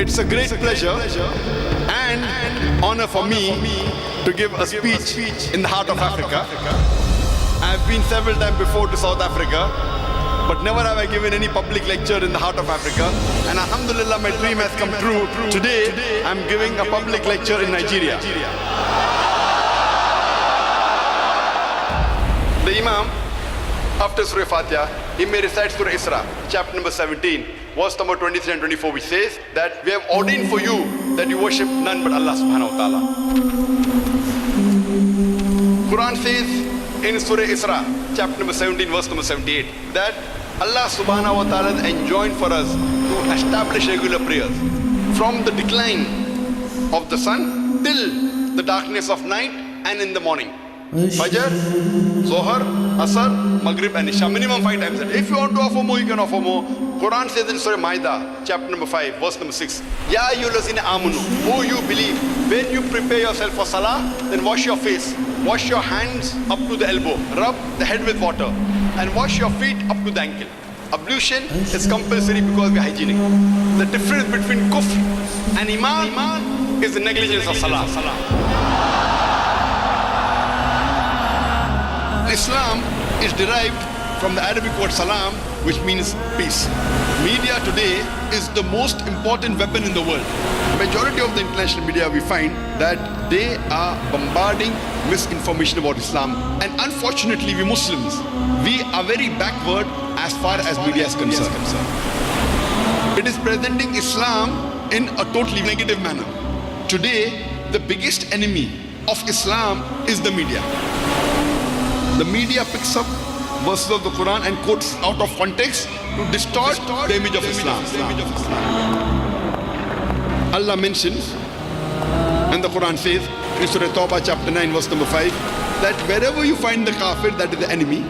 It's a great pleasure and honor for me to give a speech in the heart of Africa. I've been several times before to South Africa, but never have I given any public lecture in the heart of Africa. And alhamdulillah, my dream has come true. Today, I'm giving a public lecture in Nigeria. The Imam, after Surah Fatiha, he may recite Surah Isra, chapter number 17, verse number 23 and 24, which says that we have ordained for you that you worship none but Allah subhanahu wa ta'ala. Quran says in Surah Isra, chapter number 17, verse number 78, that Allah subhanahu wa ta'ala has enjoined for us to establish regular prayers from the decline of the sun till the darkness of night and in the morning. Fajr, Zohar, Asr, Maghrib and Isha, minimum 5 times a day. If you want to offer more, you can offer more. Quran says in Surah Maida, chapter number 5, verse number 6, Ya ayyuhallazina amanu, oh you believe, when you prepare yourself for salah, then wash your face, wash your hands up to the elbow, rub the head with water, and wash your feet up to the ankle. Ablution is compulsory because we are hygienic. The difference between kufr and iman is the negligence of salah. Islam is derived from the Arabic word salam, which means peace. Media today is the most important weapon in the world. Majority of the international media, we find that they are bombarding misinformation about Islam. And unfortunately, we Muslims, we are very backward as far as media is concerned. It is presenting Islam in a totally negative manner. Today, the biggest enemy of Islam is the media. The media picks up verses of the Quran and quotes out of context to distort the image of Islam. Allah mentions, and the Quran says in Surah Tawbah chapter 9 verse number 5, that wherever you find the kafir, that is the enemy,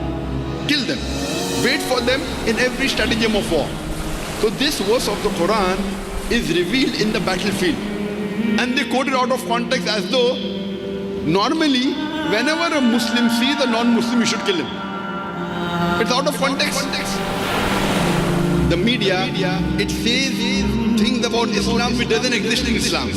kill them. Wait for them in every stratagem of war. So this verse of the Quran is revealed in the battlefield. And they quote it out of context as though normally whenever a Muslim sees a non-Muslim, you should kill him. It's out of context. The media, it says things about Islam which doesn't exist in Islam.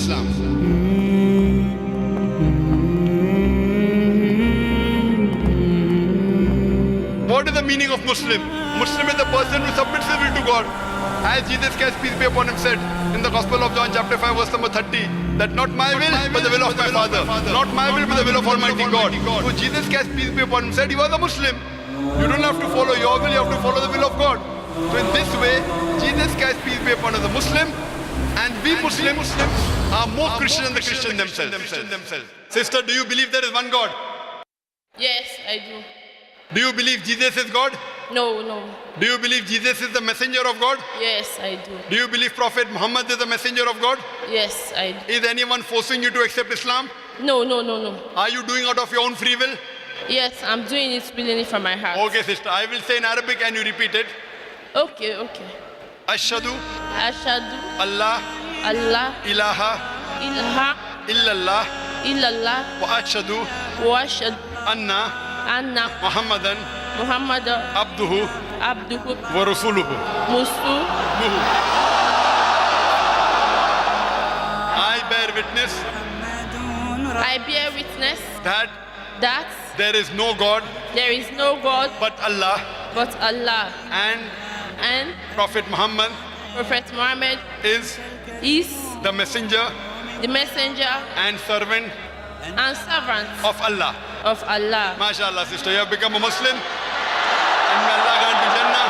What is the meaning of Muslim? Muslim is the person who submits his will to God. As Jesus Christ, peace be upon him, said in the Gospel of John chapter 5 verse number 30, that not my will but the will of my Father. Not my will but the will of Almighty God. So Jesus Christ, peace be upon him, said he was a Muslim. You don't have to follow your will, you have to follow the will of God. So in this way, Jesus Christ, peace be upon him, is a Muslim, and we Muslims are more Christian than the Christians themselves. Sister, do you believe there is one God? Yes, I do. Do you believe Jesus is God? No. Do you believe Jesus is the messenger of God? Yes, I do. Do you believe Prophet Muhammad is the messenger of God? Yes, I do. Is anyone forcing you to accept Islam? No. Are you doing out of your own free will? Yes, I'm doing it willingly from my heart. Okay, sister, I will say in Arabic and you repeat it. Okay. Ashhadu Ashhadu Allah ilaha illallah wa ashhadu wa ashhadu anna Muhammadan abduhu wa rasuluhu. I bear witness that there is no God but Allah and Prophet Muhammad is the messenger and servant of Allah. MashaAllah, sister, you have become a Muslim and may Allah grant you Jannah.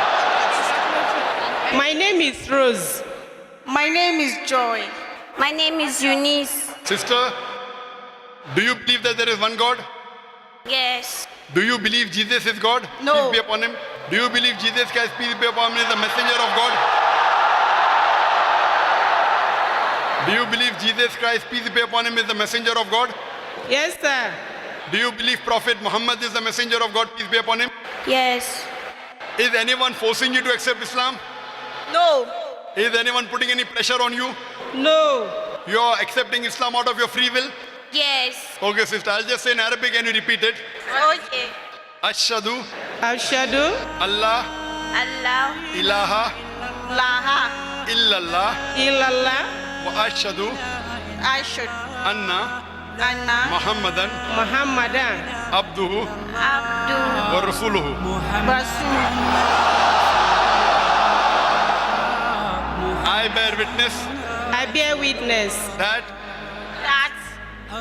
My name is Rose. My name is Joy. My name is Eunice. Sister, do you believe that there is one God? Yes. Do you believe Jesus is God? No. Peace be upon him. Do you believe Jesus Christ, peace be upon him, is the messenger of God? Do you believe Jesus Christ, peace be upon him, is the messenger of God? Yes, sir. Do you believe Prophet Muhammad is the messenger of God, peace be upon him? Yes. Is anyone forcing you to accept Islam? No. Is anyone putting any pressure on you? No. You are accepting Islam out of your free will? Yes. Okay, sister, I'll just say in Arabic and you repeat it. Okay. Ashhadu Ashhadu Allah Allah ilaha Laha illallah illallah ashhadu I should anna Anna Muhammadan Muhammadan abduhu Abdu wa rasuluhu. Rasul. I bear witness I bear witness that that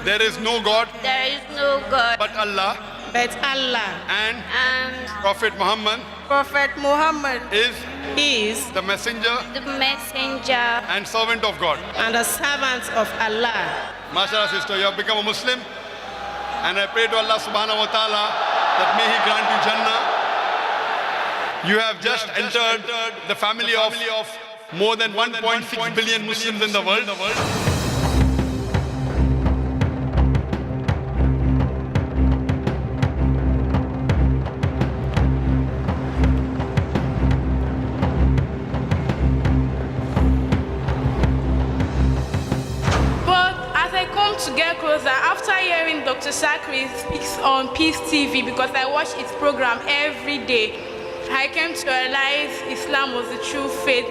there is no God there is no God but Allah, but Allah and and Prophet Muhammad Prophet Muhammad is the messenger the messenger and servant of God. and a servant of Allah. MashaAllah, sister, you have become a Muslim, and I pray to Allah subhanahu wa ta'ala that may He grant you Jannah. You have just entered the family of more than 1.6 billion Muslims in the world. But as I come to get closer, after hearing Dr. Zakir speaks on Peace TV, because I watch his program every day, I came to realize Islam was the true faith.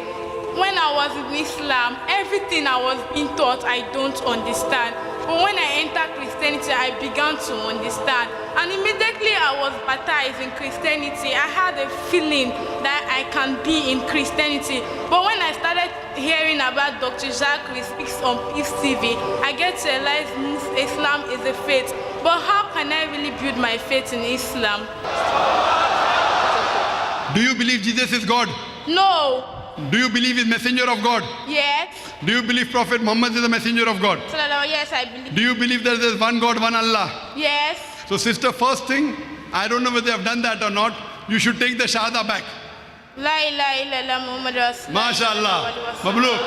When I was in Islam, everything I was being taught, I don't understand. But when I entered Christianity, I began to understand. And immediately I was baptized in Christianity, I had a feeling that I can be in Christianity. But when I started hearing about Dr. Zakir speaks on Peace TV, I get to realize Islam is a faith. But how can I really build my faith in Islam? Do you believe Jesus is God? No. Do you believe He's messenger of God? Yes. Do you believe Prophet Muhammad is a messenger of God? Yes, I believe. Do you believe that there is one God, one Allah? Yes. So sister, first thing, I don't know whether they have done that or not, you should take the Shahada back. La ilaha illallah Muhammad Rasulullah. MashaAllah. Mabluk.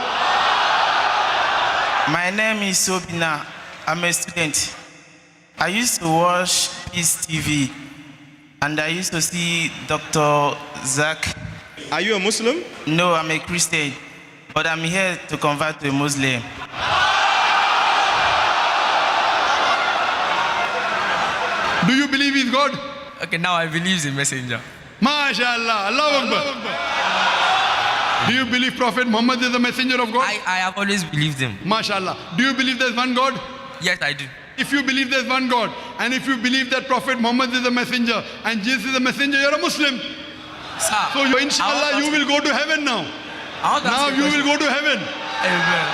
My name is Sobina. I'm a student. I used to watch Peace TV, and I used to see Dr. Zak. Are you a Muslim? No, I'm a Christian, but I'm here to convert to a Muslim. Do you believe He's God? Okay, now I believe in messenger. MashaAllah. Allahu Akbar. Do you believe Prophet Muhammad is a messenger of God? I have always believed him. MashaAllah. Do you believe there's one God? Yes, I do. If you believe there's one God, and if you believe that Prophet Muhammad is a messenger, and Jesus is a messenger, you're a Muslim. Sir, So you, inshallah, you will go to heaven now. Now you will go to heaven. Amen.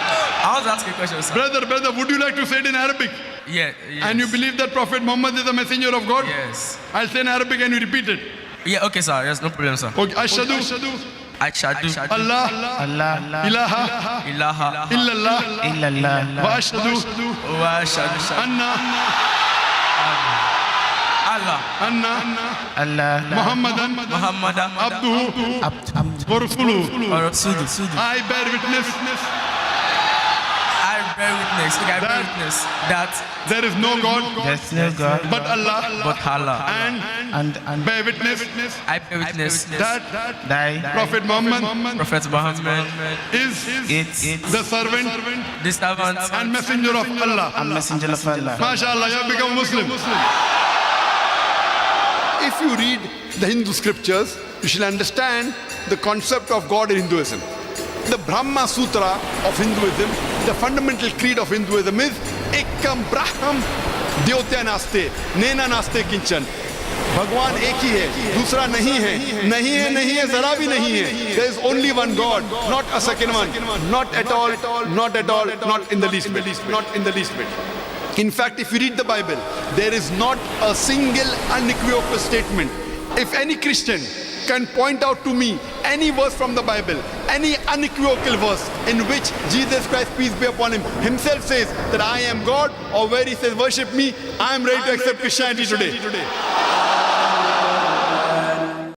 I want to ask you a question, sir. Brother, would you like to say it in Arabic? Yeah, yes. And you believe that Prophet Muhammad is a messenger of God? Yes. I'll say in Arabic and you repeat it. Yeah, okay, sir. Yes, no problem, sir. Okay. Ashhadu Ashhadu Allah Allah ilaha ilaha illallah illallah wa ashhadu wa ashhadu anna Allah Muhammadan abduhu wa rasuluhu. or Sudu. I bear witness I bear witness. Okay, I bear witness that there is no God there's no God but Allah, but Allah and bear witness I bear witness that thy Prophet Muhammad Prophet Muhammad is it's the servant the servant and messenger of Allah. a messenger of Allah. MashaAllah, you have become Muslim. If you read the Hindu scriptures, you shall understand the concept of God in Hinduism. The Brahma Sutra of Hinduism, the fundamental creed of Hinduism is Ekam Braham Dyotya Naste, Nena Naste Kinchan. भगवान एक ही है, दूसरा नहीं है, नहीं है, जरा भी नहीं है. There is only one God, not a second one, not at all, not in the least bit, not in the least bit. In fact, if you read the Bible, there is not a single unequivocal statement. If any Christian can point out to me any verse from the Bible, any unequivocal verse in which Jesus Christ, peace be upon him, himself says that I am God, or where he says worship me, I am ready to accept Christianity today.